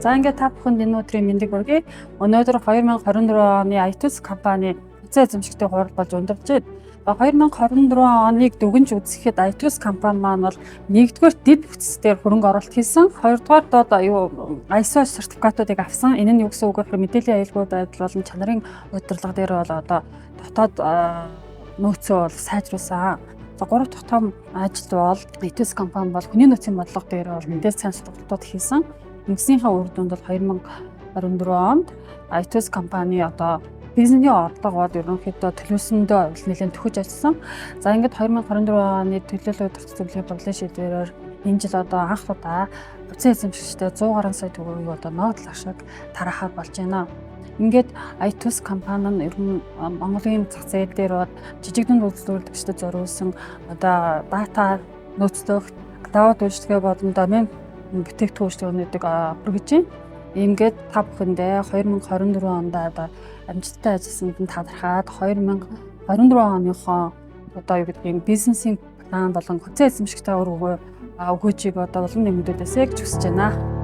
За ингээд та бүхэнд энэ өдрийн мэндийг хүргэе. Өнөөдөр 2024 оны iTunes компани хүчтэй эзэмшигтэй хурал болж ундарч байна. 2024 оныг дүгнж үзэхэд iTunes компани маань бол нэгдүгээр дэд бүтцээр хөрөнгө оруулалт хийсэн. Хоёрдугаар ISO сертификатуудыг авсан. Энэ нь юу гэсэн үг вэ гэхээр мэдээллийн аюулгүй байдал болон чанарын удирдлага дээр бол дотоод нөөцөө бол сайжруулсан. За гурав дахь том ажил бол iTunes компани бол хүний нөөцийн бодлого дээр бол мэдээлэл сайн сургалтууд хийсэн. Ингэснийхээ үр дүнд бол 2024 онд iTunes компани бизнесний орлогод ерөнхийдөө төлөвлөсөндөө нэлээд төхөж ажилласан. За ингээд 2024 оны төлөөлөл удирдах зөвлөлийн бодлогын шийдвэрээр энэ жил анх удаа хувьцаа эзэмшигчтэй 100 гаруй сая төгрөгийг ногдол ашиг тараахаар болж байна. Ингээд iTunes компани нь ер нь Монголын зах зээл дээр жижиг дунд үйлдвэрлэгчдэд зориулсан дата нөөцлөх, клауд үйлчилгээ болон домен бүтээгдэхүүн үйлчилгээнүүдийг хүргэж байна. Ингээд та бүхэндээ 2024 онд амжилттай ажилласанд нь талархаад 2024 оныхоо бизнесийн план болон хувьцаа эзэмшигтэй өгөөжийг олон нэмэгдүүлээсэй гэж хүсэж байна.